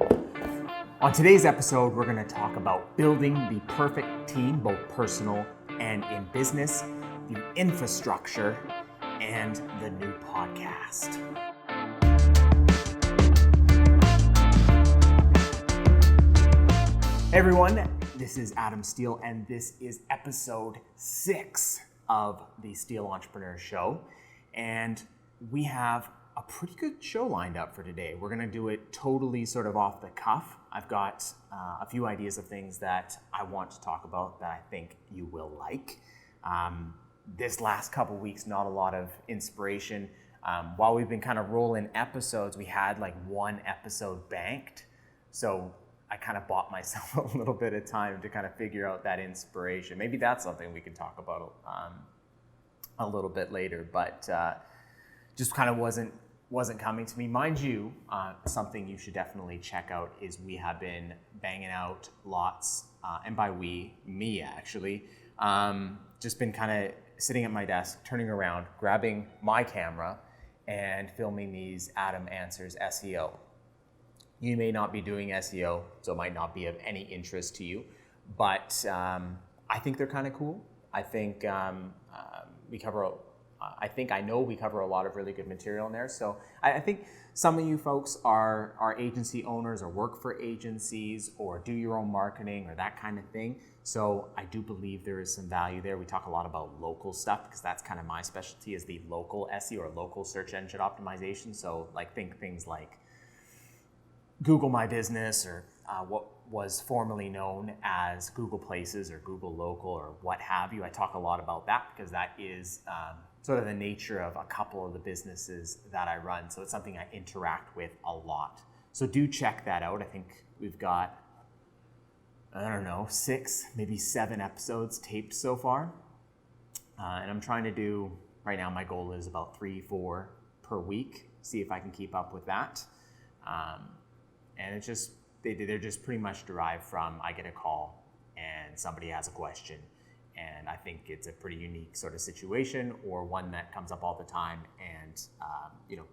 On today's episode, we're going to talk about building the perfect team, both personal and in business, the infrastructure, and the new podcast. Hey everyone, this is Adam Steele, and this is episode 6 of the Steele Entrepreneur Show. And we have a pretty good show lined up for today. We're going to do it totally sort of off the cuff. I've got a few ideas of things that I want to talk about that I think you will like. This last couple weeks, not a lot of inspiration. While we've been kind of rolling episodes, we had like one episode banked. So I kind of bought myself a little bit of time to kind of figure out that inspiration. Maybe that's something we can talk about a little bit later, but just kind of wasn't coming to me. Mind you, something you should definitely check out is we have been banging out lots, and by we, me actually, just been kind of sitting at my desk, turning around, grabbing my camera and filming these Adam Answers SEO. You may not be doing SEO, so it might not be of any interest to you, but I think they're kind of cool. I think we cover I know we cover a lot of really good material in there. So I think some of you folks are agency owners or work for agencies or do your own marketing or that kind of thing. So I do believe there is some value there. We talk a lot about local stuff because that's kind of my specialty, is the local SEO or local search engine optimization. So like think things like Google My Business or what was formerly known as Google Places or Google Local or what have you. I talk a lot about that because that is sort of the nature of a couple of the businesses that I run. So it's something I interact with a lot. So do check that out. I think we've got, 6, maybe 7 episodes taped so far. And I'm trying to do, right now my goal is about 3-4 per week. See if I can keep up with that. And it's just, they're just pretty much derived from, I get a call and somebody has a question. And I think it's a pretty unique sort of situation, or one that comes up all the time. And,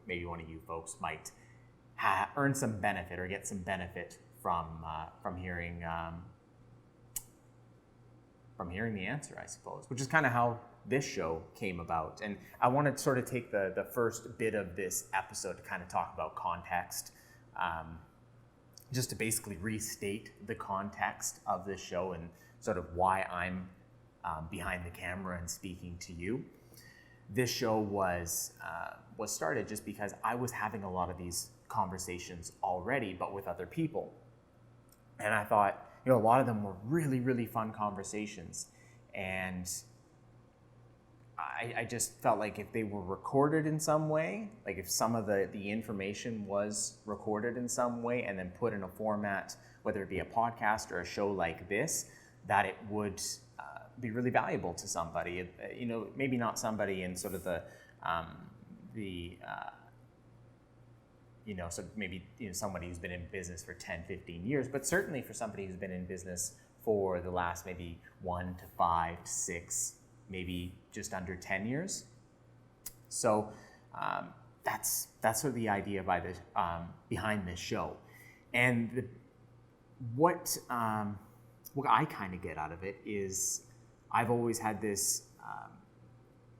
maybe one of you folks might earn some benefit or get some benefit from hearing the answer, I suppose, which is kind of how this show came about. And I want to sort of take the first bit of this episode to kind of talk about context, just to basically restate the context of this show and sort of why I'm behind the camera and speaking to you. This show was started just because I was having a lot of these conversations already, but with other people. And I thought, a lot of them were really, really fun conversations. And I just felt like if they were recorded in some way, like if some of the information was recorded in some way and then put in a format, whether it be a podcast or a show like this, that it would be really valuable to somebody. Maybe not somebody in sort of somebody who's been in business for 10, 15 years, but certainly for somebody who's been in business for the last maybe 1 to 5 to 6, maybe just under 10 years. So that's sort of the idea behind this show. And what I kind of get out of it is I've always had this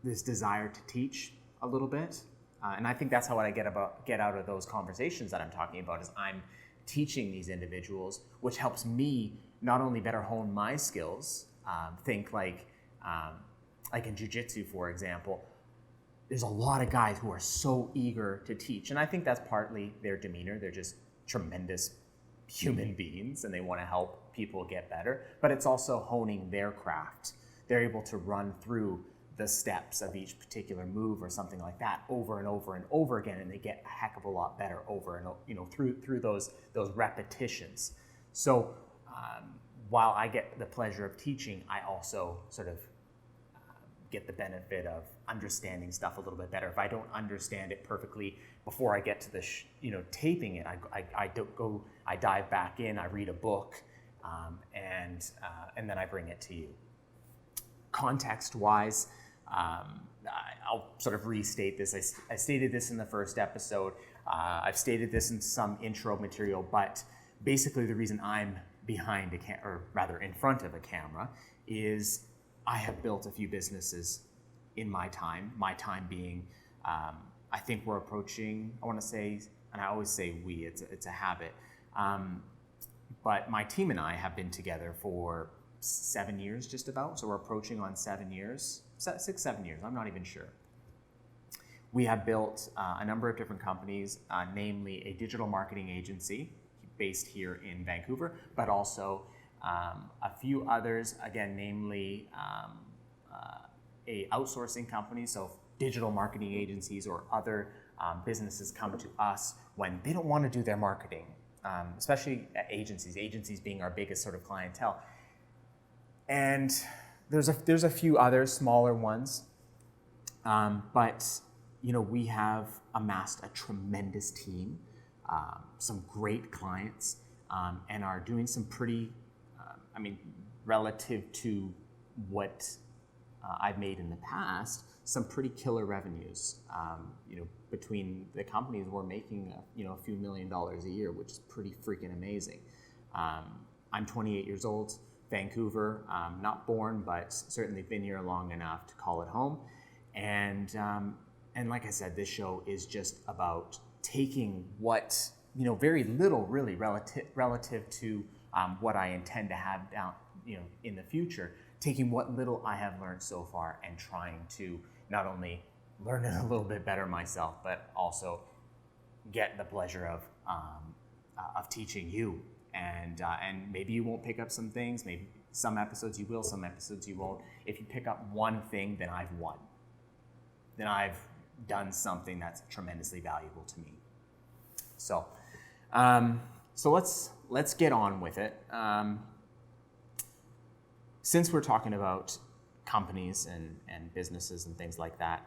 desire to teach a little bit. And I think that's how I get out of those conversations that I'm talking about, is I'm teaching these individuals, which helps me not only better hone my skills, think like in jiu-jitsu, for example, there's a lot of guys who are so eager to teach. And I think that's partly their demeanor. They're just tremendous human beings and they want to help people get better. But it's also honing their craft. They're able to run through the steps of each particular move or something like that over and over and over again, and they get a heck of a lot better over and through those repetitions. So while I get the pleasure of teaching, I also sort of get the benefit of understanding stuff a little bit better. If I don't understand it perfectly before I get to the taping it, I dive back in, I read a book, and then I bring it to you. Context-wise, I'll sort of restate this. I stated this in the first episode. I've stated this in some intro material, but basically the reason I'm behind or rather in front of a camera is I have built a few businesses in my time being, I think we're approaching, I want to say, and I always say we, it's a habit, but my team and I have been together for 7 years just about, so we're approaching on 7 years, 6, 7 years, I'm not even sure. We have built a number of different companies, namely a digital marketing agency based here in Vancouver, but also a few others, again, namely a outsourcing company. So digital marketing agencies or other businesses come to us when they don't want to do their marketing, especially agencies being our biggest sort of clientele. And there's a few other smaller ones, but we have amassed a tremendous team, some great clients, and are doing some pretty, relative to what I've made in the past, some pretty killer revenues. Between the companies, we're making a few $1 million a year, which is pretty freaking amazing. I'm 28 years old, Vancouver, not born, but certainly been here long enough to call it home. And like I said, this show is just about taking what, very little really relative to what I intend to have down, in the future, taking what little I have learned so far and trying to not only learn it a little bit better myself, but also get the pleasure of teaching you. And maybe you won't pick up some things, maybe some episodes you will, some episodes you won't. If you pick up one thing, then I've won. Then I've done something that's tremendously valuable to me. So let's get on with it. Since we're talking about companies and businesses and things like that,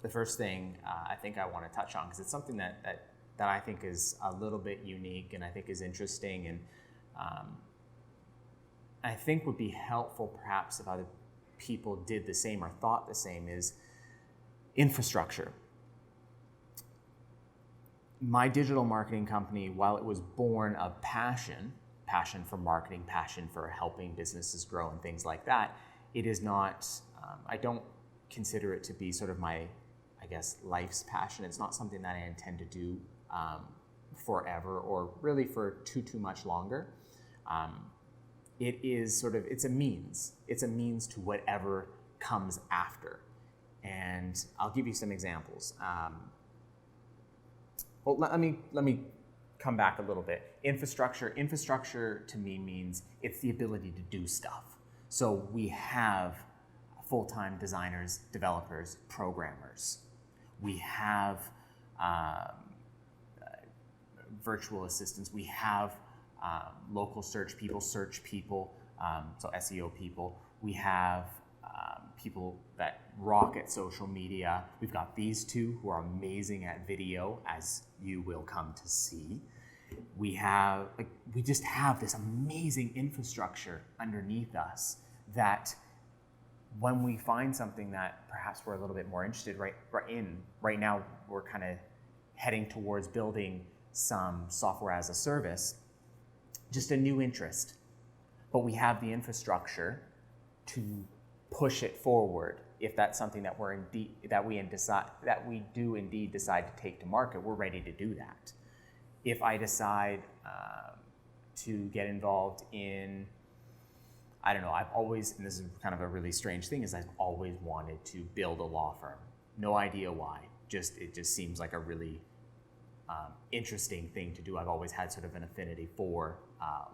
the first thing I think I want to touch on, because it's something that I think is a little bit unique and I think is interesting, and I think would be helpful perhaps if other people did the same or thought the same, is infrastructure. My digital marketing company, while it was born of passion for marketing, passion for helping businesses grow and things like that, it is not, I don't consider it to be sort of my, I guess, life's passion. It's not something that I intend to do forever or really for too much longer. It is sort of, it's a means to whatever comes after. And I'll give you some examples. Well, let me come back a little bit. Infrastructure to me means it's the ability to do stuff. So we have full-time designers, developers, programmers. We have virtual assistants. We have local search people, so SEO people. We have people that rock at social media. We've got these two who are amazing at video, as you will come to see. We just have this amazing infrastructure underneath us that when we find something that perhaps we're a little bit more interested right now, we're kind of heading towards building some software as a service, just a new interest. But we have the infrastructure to push it forward. If that's something that we do indeed decide to take to market, we're ready to do that. If I decide to get involved in, I don't know, I've always, and this is kind of a really strange thing, is I've always wanted to build a law firm. No idea why. It just seems like a really interesting thing to do. I've always had sort of an affinity for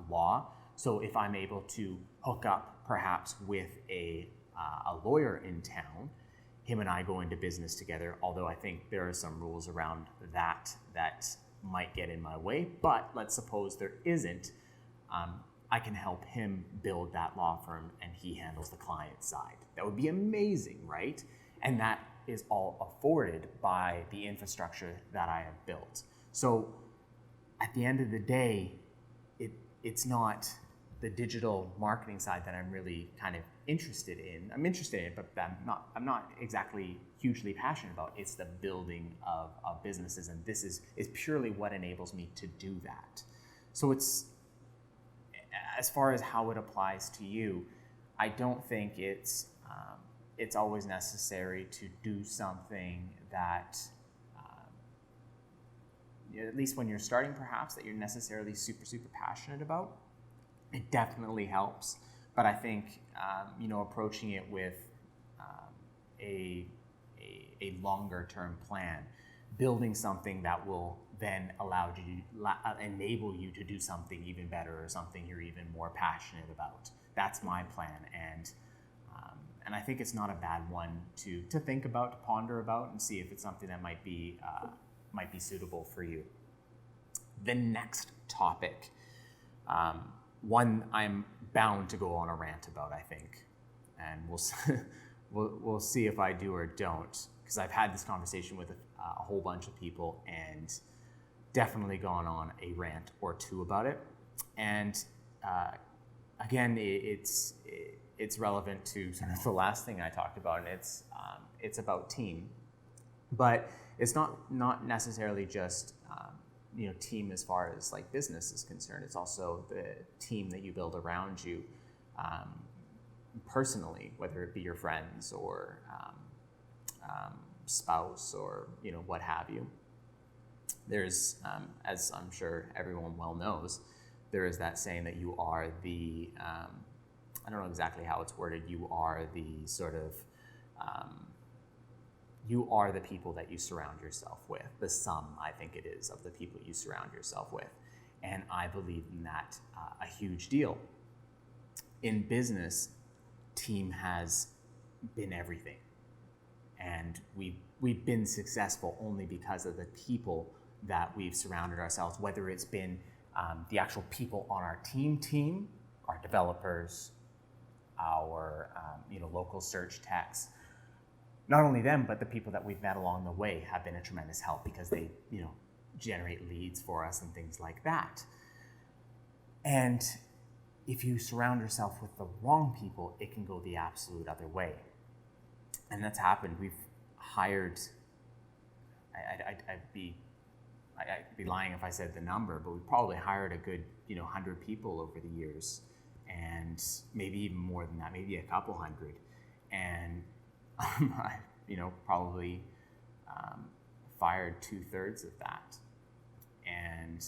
law. So if I'm able to hook up perhaps with a lawyer in town, him and I go into business together, although I think there are some rules around that might get in my way, but let's suppose there isn't, I can help him build that law firm and he handles the client side. That would be amazing, right? And that is all afforded by the infrastructure that I have built. So at the end of the day, it's not the digital marketing side that I'm really kind of interested in. I'm interested in it, but I'm not exactly hugely passionate about. It's the building of businesses, and this is purely what enables me to do that. So it's, as far as how it applies to you, I don't think it's always necessary to do something that, at least when you're starting, perhaps, that you're necessarily super passionate about. It definitely helps, but I think approaching it with a longer term plan, building something that will then enable you to do something even better, or something you're even more passionate about. That's my plan, and I think it's not a bad one to think about, to ponder about, and see if it's something that might be suitable for you. The next topic, one I'm bound to go on a rant about, I think, and we'll see if I do or don't, because I've had this conversation with a whole bunch of people and definitely gone on a rant or two about it. And again, it's relevant to sort of the last thing I talked about, and it's about team, but it's not necessarily just team as far as like business is concerned. It's also the team that you build around you personally, whether it be your friends or spouse or what have you. There's, as I'm sure everyone well knows, there is that saying that you are the, I don't know exactly how it's worded, you are the sort of, you are the people that you surround yourself with, the sum, I think it is, of the people you surround yourself with. And I believe in that a huge deal. In business, team has been everything. And we've been successful only because of the people that we've surrounded ourselves, whether it's been the actual people on our team, our developers, our local search techs. Not only them, but the people that we've met along the way have been a tremendous help, because they generate leads for us and things like that. And if you surround yourself with the wrong people, it can go the absolute other way. And that's happened. We've hired, I'd be lying if I said the number, but we've probably hired a good 100 people over the years, and maybe even more than that, maybe a couple hundred. And I probably fired 2/3 of that. And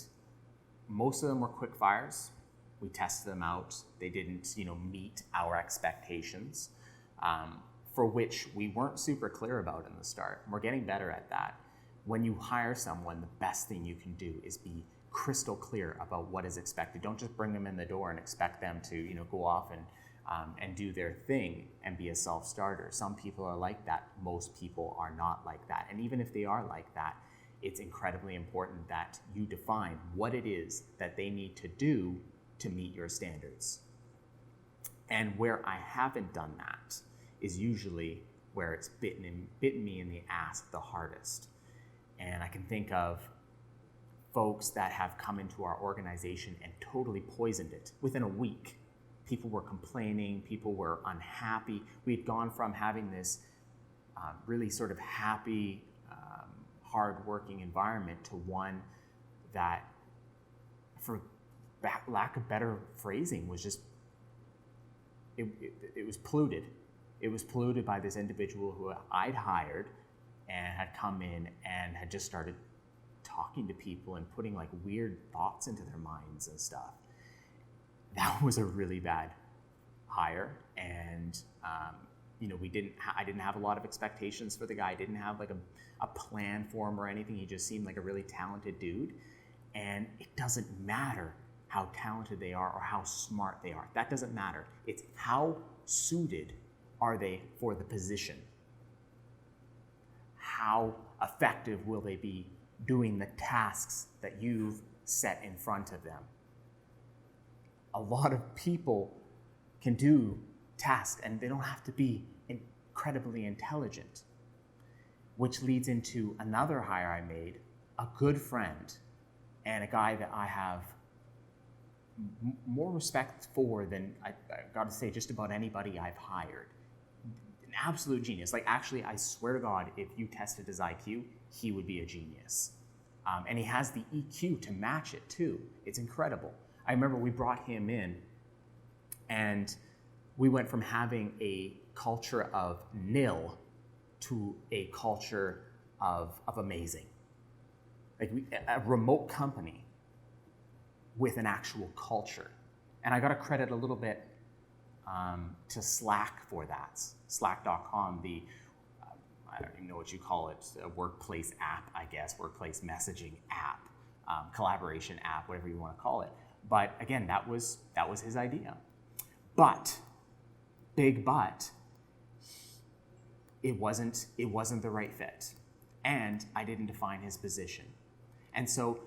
most of them were quick fires. We tested them out. They didn't, meet our expectations, for which we weren't super clear about in the start. We're getting better at that. When you hire someone, the best thing you can do is be crystal clear about what is expected. Don't just bring them in the door and expect them to, go off and do their thing and be a self-starter. Some people are like that. Most people are not like that. And even if they are like that, it's incredibly important that you define what it is that they need to do to meet your standards. And where I haven't done that is usually where it's bitten me in the ass the hardest. And I can think of folks that have come into our organization and totally poisoned it within a week. People were complaining, people were unhappy. We had gone from having this really sort of happy, hard-working environment to one that, for lack of better phrasing, was just, it was polluted. It was polluted by this individual who I'd hired and had come in and had just started talking to people and putting like weird thoughts into their minds and stuff. That was a really bad hire, and I didn't have a lot of expectations for the guy. I didn't have like a plan for him or anything. He just seemed like a really talented dude, and it doesn't matter how talented they are or how smart they are. That doesn't matter. It's how suited are they for the position. How effective will they be doing the tasks that you've set in front of them? A lot of people can do tasks, and they don't have to be incredibly intelligent, which leads into another hire I made, a good friend and a guy that I have more respect for than I got to say just about anybody I've hired. An absolute genius. Like, actually, I swear to God, if you tested his IQ, he would be a genius. And he has the EQ to match it too. It's incredible. I remember we brought him in, and we went from having a culture of nil to a culture of amazing. Like, a remote company with an actual culture. And I got to credit a little bit to Slack for that. Slack.com, I don't even know what you call it, a workplace app, I guess, workplace messaging app, collaboration app, whatever you want to call it. But again, that was his idea. But, big but, it wasn't the right fit. And I didn't define his position. And so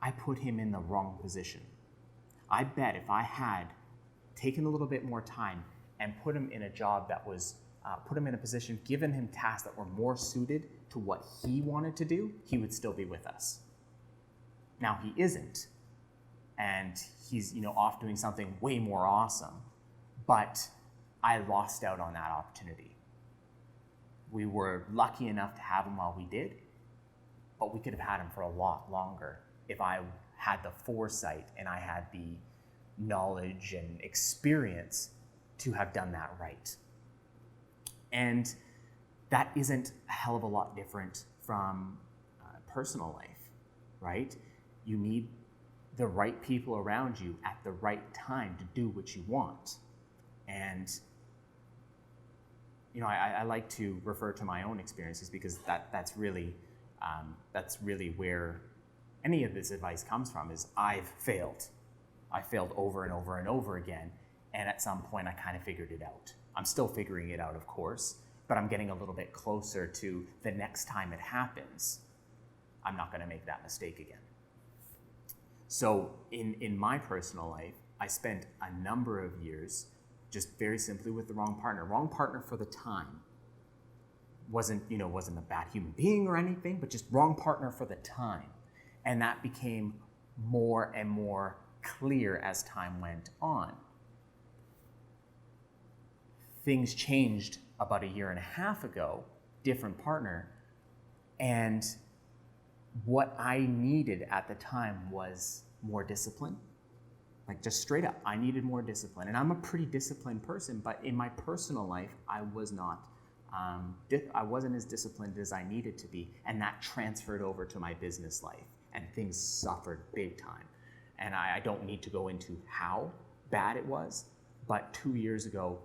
I put him in the wrong position. I bet if I had taken a little bit more time and put him in a job that was, put him in a position, given him tasks that were more suited to what he wanted to do, he would still be with us. Now he isn't, and he's off doing something way more awesome, but I lost out on that opportunity. We were lucky enough to have him while we did, but we could have had him for a lot longer if I had the foresight and I had the knowledge and experience to have done that right. And that isn't a hell of a lot different from personal life, right? You need the right people around you at the right time to do what you want. And I like to refer to my own experiences because that's really where any of this advice comes from. Is I've failed. I failed over and over and over again, and at some point I kind of figured it out. I'm still figuring it out, of course, but I'm getting a little bit closer to the next time it happens, I'm not going to make that mistake again. So in my personal life, I spent a number of years just very simply with the wrong partner for the time. Wasn't a bad human being or anything, but just wrong partner for the time. And that became more and more clear as time went on. Things changed about 1.5 years ago, different partner, and what I needed at the time was more discipline. Like, just straight up, I needed more discipline. And I'm a pretty disciplined person, but in my personal life, I was not. I wasn't as disciplined as I needed to be, and that transferred over to my business life, and things suffered big time. And I don't need to go into how bad it was, but 2 years ago,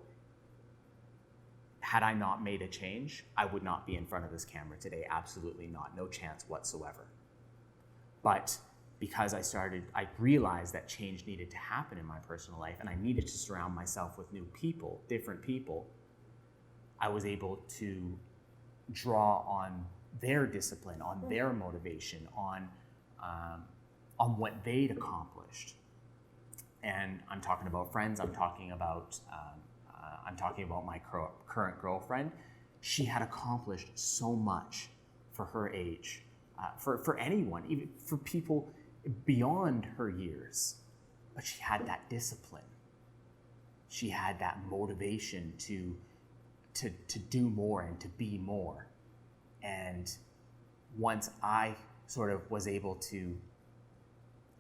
had I not made a change, I would not be in front of this camera today. Absolutely not. No chance whatsoever. But because I realized that change needed to happen in my personal life, and I needed to surround myself with new people, different people, I was able to draw on their discipline, on their motivation, on what they'd accomplished. And I'm talking about friends. I'm talking about my current girlfriend. She had accomplished so much for her age, for anyone, even for people beyond her years. But she had that discipline. She had that motivation to do more and to be more. And once I sort of was able to,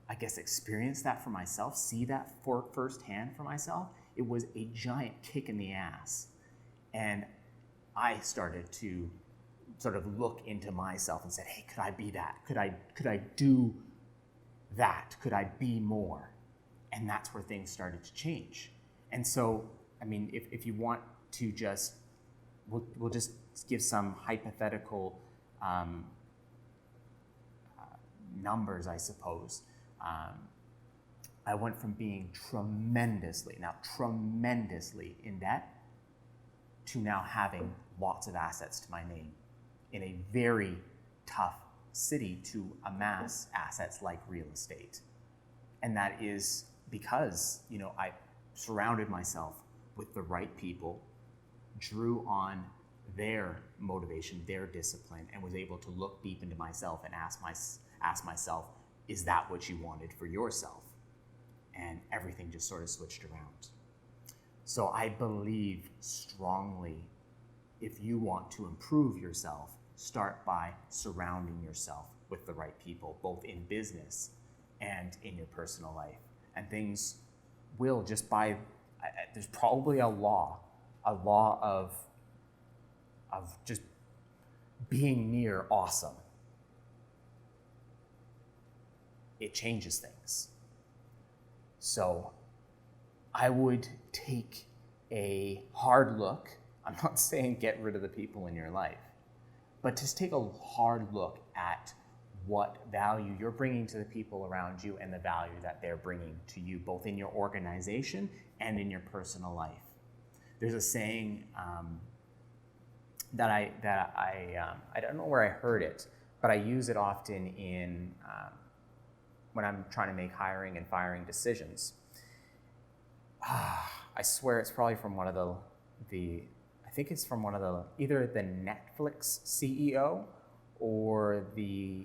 I guess, experience that for myself, see that firsthand for myself, it was a giant kick in the ass. And I started to sort of look into myself and said, hey, could I be that? Could I do that? Could I be more? And that's where things started to change. And so, I mean, if you want to just, we'll just give some hypothetical numbers, I suppose. I went from being tremendously in debt to now having lots of assets to my name in a very tough city to amass assets like real estate. And that is because, I surrounded myself with the right people, drew on their motivation, their discipline, and was able to look deep into myself and ask myself, is that what you wanted for yourself? and everything just sort of switched around. So I believe strongly, if you want to improve yourself, start by surrounding yourself with the right people, both in business and in your personal life. And things will just by, there's probably a law of just being near awesome. It changes things. So I would take a hard look. I'm not saying get rid of the people in your life, but just take a hard look at what value you're bringing to the people around you and the value that they're bringing to you, both in your organization and in your personal life. There's a saying that I don't know where I heard it, but I use it often in when I'm trying to make hiring and firing decisions. I swear it's probably from one of I think it's from either the Netflix CEO or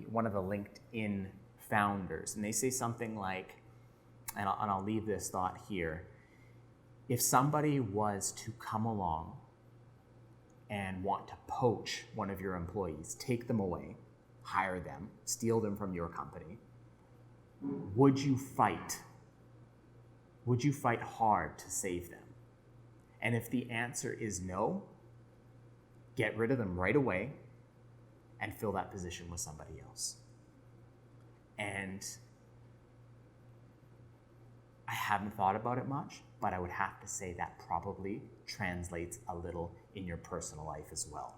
one of the LinkedIn founders. And they say something like, and I'll leave this thought here, if somebody was to come along and want to poach one of your employees, take them away, hire them, steal them from your company, would you fight? Would you fight hard to save them? And if the answer is no, get rid of them right away and fill that position with somebody else. And I haven't thought about it much, but I would have to say that probably translates a little in your personal life as well.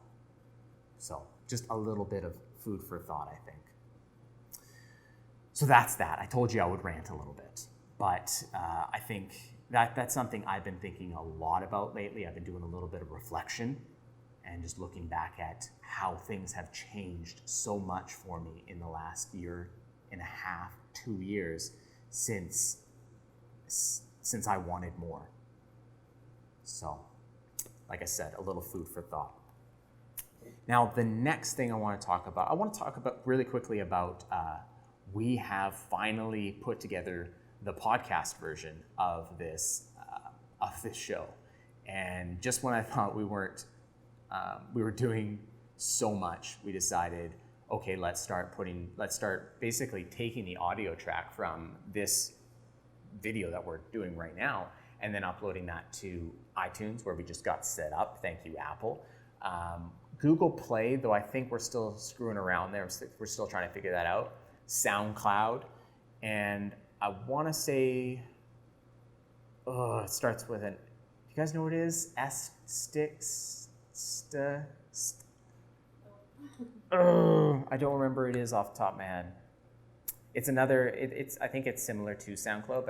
So just a little bit of food for thought, I think. So that's that. I told you I would rant a little bit, but I think that's something I've been thinking a lot about lately. I've been doing a little bit of reflection and just looking back at how things have changed so much for me in the last year and a half, 2 years since I wanted more. So, like I said, a little food for thought. Now, the next thing I want to talk about really quickly about we have finally put together the podcast version of this show. And just when I thought we were doing so much, we decided, okay, let's start basically taking the audio track from this video that we're doing right now and then uploading that to iTunes, where we just got set up. Thank you, Apple. Google Play, though I think we're still screwing around there. We're still trying to figure that out. SoundCloud, and I want to say, it starts with an, you guys know what it is? I don't remember what it is off the top of my head. It's another, I think it's similar to SoundCloud,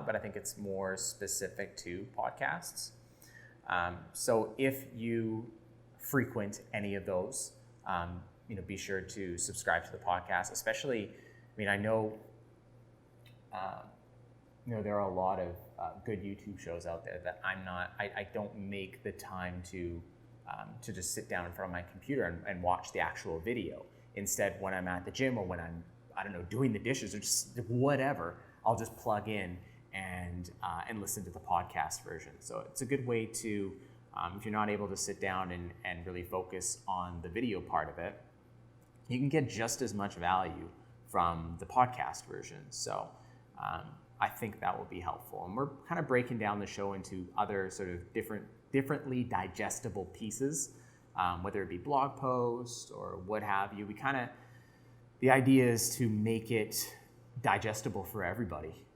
but I think it's more specific to podcasts. So if you frequent any of those, be sure to subscribe to the podcast, especially, I know, there are a lot of good YouTube shows out there that I don't make the time to just sit down in front of my computer and watch the actual video. Instead, when I'm at the gym or when I'm, doing the dishes or just whatever, I'll just plug in and listen to the podcast version. So it's a good way to, if you're not able to sit down and really focus on the video part of it, you can get just as much value from the podcast version. So I think that will be helpful. And we're kind of breaking down the show into other sort of differently digestible pieces, whether it be blog posts or what have you. The idea is to make it digestible for everybody.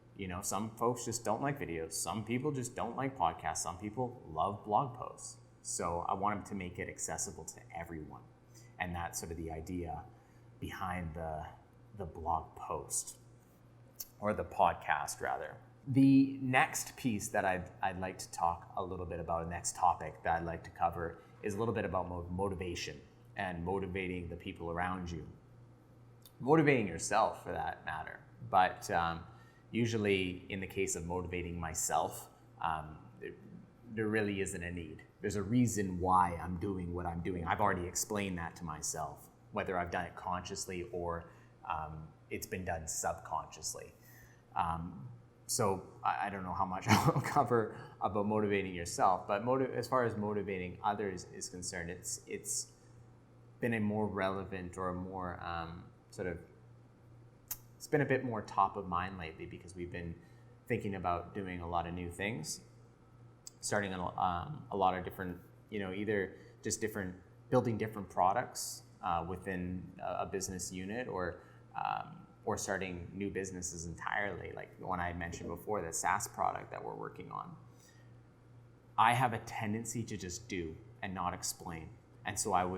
Some folks just don't like videos. Some people just don't like podcasts. Some people love blog posts. So I want them to make it accessible to everyone. And that's sort of the idea behind the blog post, or the podcast rather. The next piece that I'd like to talk a little bit about, the next topic that I'd like to cover, is a little bit about motivation and motivating the people around you. Motivating yourself, for that matter. But usually in the case of motivating myself, there really isn't a need. There's a reason why I'm doing what I'm doing. I've already explained that to myself, whether I've done it consciously or it's been done subconsciously. So I don't know how much I'll cover about motivating yourself, but as far as motivating others is concerned, it's been a more relevant or a more it's been a bit more top of mind lately, because we've been thinking about doing a lot of new things, starting on a lot of different, either just building different products within a business unit, or starting new businesses entirely, like the one I mentioned before, the SaaS product that we're working on. I have a tendency to just do and not explain. And so I'd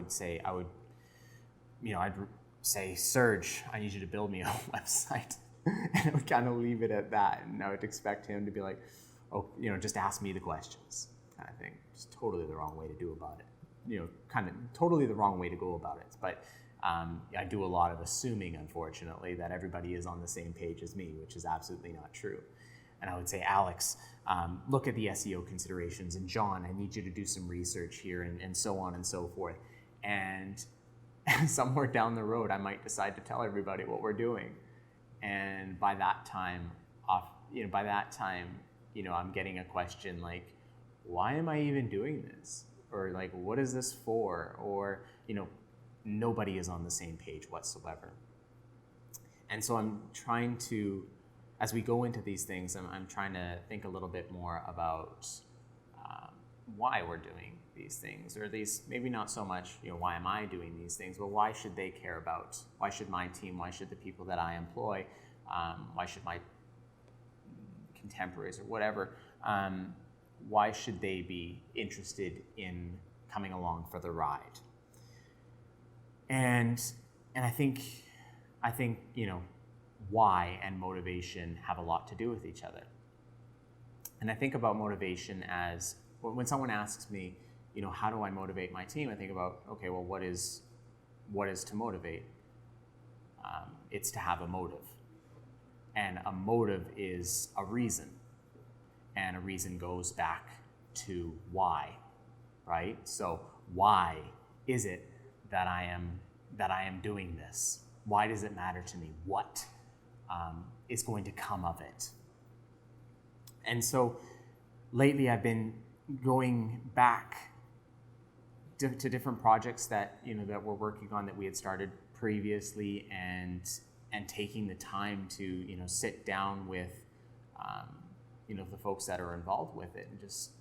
say, Serge, I need you to build me a website. And I would kind of leave it at that. And I would expect him to be like, oh, just ask me the questions, kind of thing. Just totally the wrong way to do about it. Kind of totally the wrong way to go about it. But I do a lot of assuming, unfortunately, that everybody is on the same page as me, which is absolutely not true. And I would say, Alex, look at the SEO considerations, and John, I need you to do some research here, and so on and so forth. And somewhere down the road, I might decide to tell everybody what we're doing. And by that time, I'm getting a question like, why am I even doing this? Or like, what is this for? Or, nobody is on the same page whatsoever. And so I'm trying to, as we go into these things, I'm trying to think a little bit more about why we're doing these things, or at least maybe not so much, why am I doing these things, but why should they care about, why should my team, why should the people that I employ, why should my contemporaries or whatever, why should they be interested in coming along for the ride? And I think why and motivation have a lot to do with each other. And I think about motivation as, when someone asks me, how do I motivate my team? I think about, okay, well, what is to motivate? It's to have a motive. And a motive is a reason. And a reason goes back to why, right? So why is it that I am doing this? Why does it matter to me? What is going to come of it? And so lately I've been going back to different projects that we're working on, that we had started previously, and taking the time to sit down with the folks that are involved with it, and just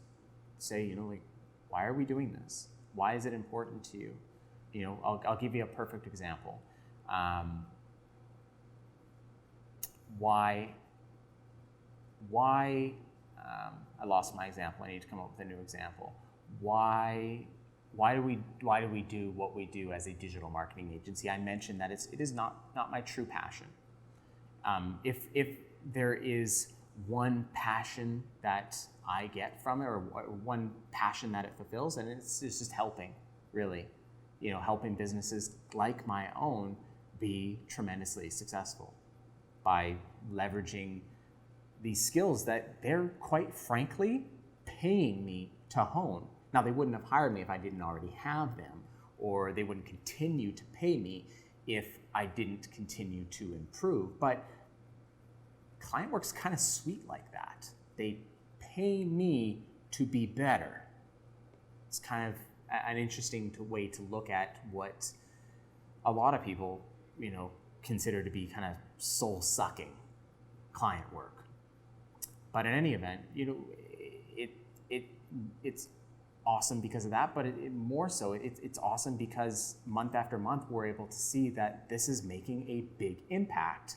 say, like, why are we doing this? Why is it important to you? I'll give you a perfect example. Why I lost my example. I need to come up with a new example. Why do we do what we do as a digital marketing agency? I mentioned that it is not my true passion. If there is one passion that I get from it, or one passion that it fulfills, and it's just helping, really, helping businesses like my own be tremendously successful by leveraging these skills that they're, quite frankly, paying me to hone. Now, they wouldn't have hired me if I didn't already have them, or they wouldn't continue to pay me if I didn't continue to improve. But client work's kind of sweet like that. They pay me to be better. It's kind of an interesting way to look at what a lot of people, consider to be kind of soul-sucking client work. But in any event, it's awesome because of that, but more so, it's awesome because month after month, we're able to see that this is making a big impact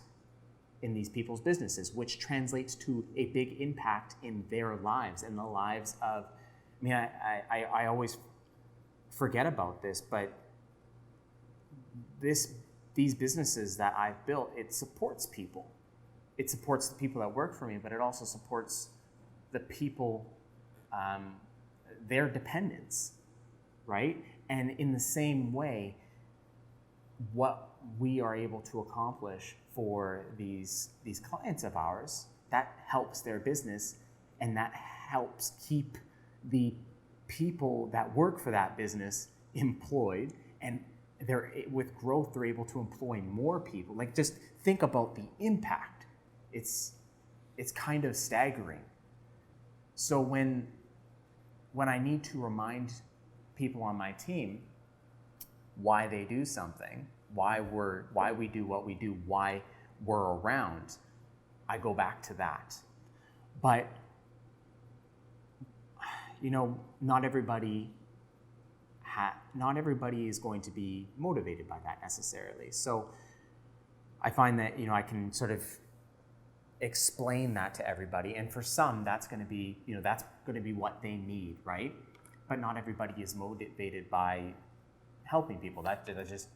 in these people's businesses, which translates to a big impact in their lives and the lives of, I always forget about this, but these businesses that I've built, it supports people. It supports the people that work for me, but it also supports the people, their dependents, right? And in the same way, what we are able to accomplish for these clients of ours, that helps their business, and that helps keep the people that work for that business employed, and with growth, they're able to employ more people. Like, just think about the impact. It's it's kind of staggering. So when I need to remind people on my team why they do something, why we do what we do, why we're around, I go back to that. But not everybody is going to be motivated by that necessarily. So I find that I can sort of explain that to everybody, and for some that's going to be what they need, right? But not everybody is motivated by helping people. That just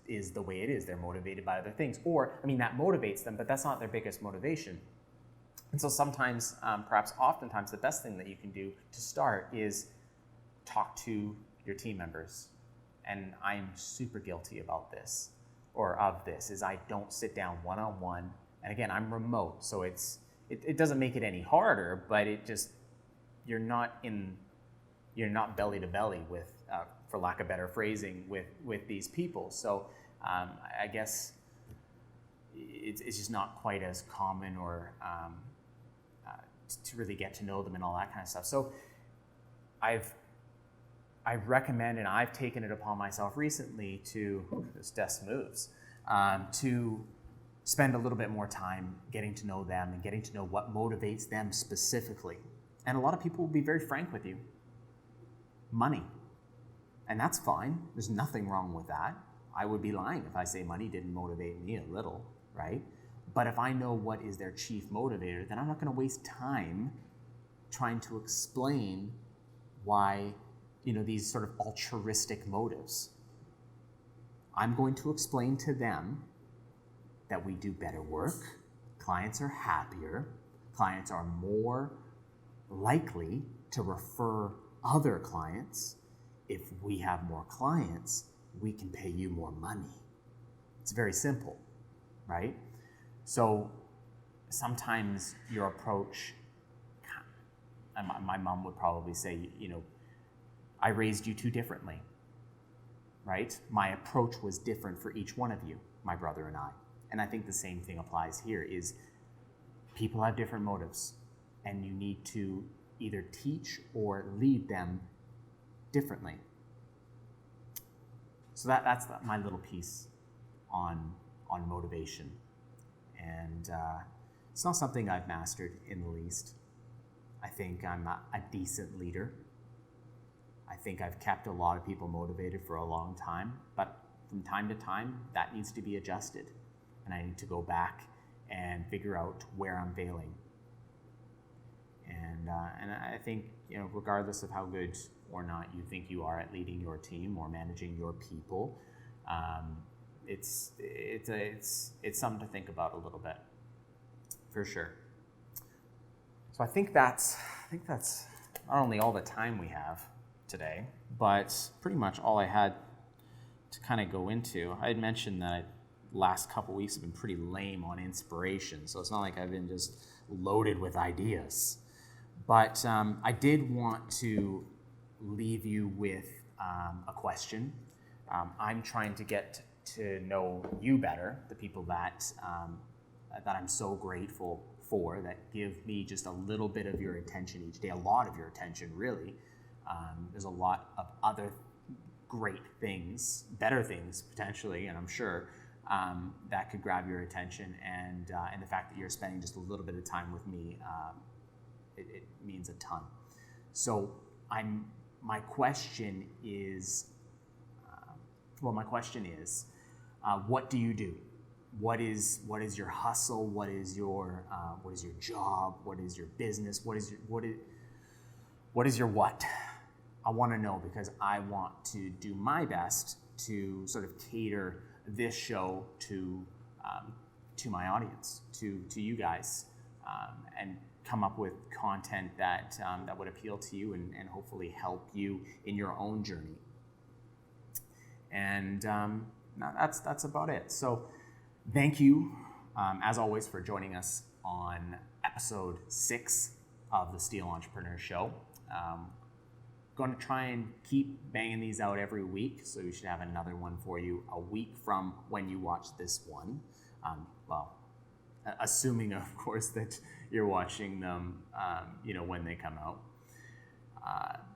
is the way it is. They're motivated by other things, or that motivates them, but that's not their biggest motivation. And so sometimes, perhaps oftentimes, the best thing that you can do to start is talk to your team members. And I'm super guilty about this, is I don't sit down one-on-one. And again, I'm remote, so it doesn't make it any harder, but you're not belly to belly with, for lack of better phrasing, with these people. So I guess it's just not quite as common, or to really get to know them and all that kind of stuff. So I recommend, and I've taken it upon myself recently this desk moves, to spend a little bit more time getting to know them and getting to know what motivates them specifically. And a lot of people will be very frank with you. Money. And that's fine. There's nothing wrong with that. I would be lying if I say money didn't motivate me a little, right? But if I know what is their chief motivator, then I'm not going to waste time trying to explain why, these sort of altruistic motives. I'm going to explain to them that we do better work, clients are happier, clients are more likely to refer other clients. If we have more clients, we can pay you more money. It's very simple, right? So sometimes your approach, and my mom would probably say, I raised you too differently, right? My approach was different for each one of you, my brother and I. And I think the same thing applies here, is people have different motives, and you need to either teach or lead them differently. So that's my little piece on motivation. And it's not something I've mastered in the least. I think I'm a decent leader. I think I've kept a lot of people motivated for a long time, but from time to time, that needs to be adjusted. And I need to go back and figure out where I'm failing. And I think, regardless of how good or not you think you are at leading your team or managing your people, it's something to think about a little bit, for sure. So I think that's not only all the time we have today, but pretty much all I had to kind of go into. I had mentioned that last couple weeks have been pretty lame on inspiration, so it's not like I've been just loaded with ideas. But I did want to leave you with a question. I'm trying to get to know you better, the people that I'm so grateful for, that give me just a little bit of your attention each day, a lot of your attention, really. There's a lot of other great things, better things potentially, and I'm sure, that could grab your attention, and the fact that you're spending just a little bit of time with me, it means a ton. So my question is, what do you do? What is your hustle? What is your job? What is your business? What is your what? I want to know, because I want to do my best to sort of cater this show to my audience, to you guys, and come up with content that would appeal to you and hopefully help you in your own journey. And that's about it. So thank you, as always, for joining us on episode 6 of the Steele Entrepreneur Show. Going to try and keep banging these out every week, so we should have another one for you a week from when you watch this one. assuming, of course, that you're watching them, when they come out.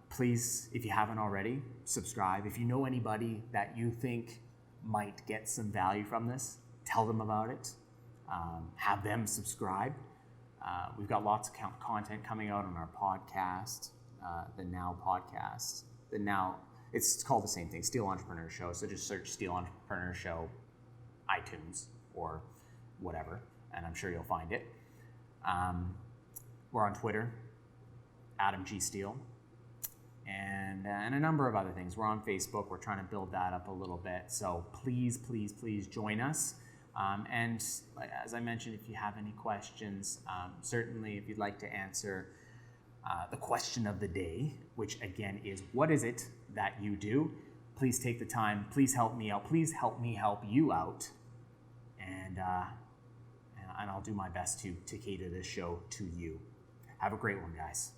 Please, if you haven't already, subscribe. If you know anybody that you think might get some value from this, tell them about it. Have them subscribe. We've got lots of content coming out on our podcast, the Now podcast. It's called the same thing, Steele Entrepreneur Show. So just search Steele Entrepreneur Show, iTunes or whatever, and I'm sure you'll find it. We're on Twitter, Adam G. Steele, and a number of other things. We're on Facebook. We're trying to build that up a little bit. So please, please, please join us. And as I mentioned, if you have any questions, certainly if you'd like to answer the question of the day, which again is, what is it that you do? Please take the time. Please help me out. Please help me help you out. And I'll do my best to cater this show to you. Have a great one, guys.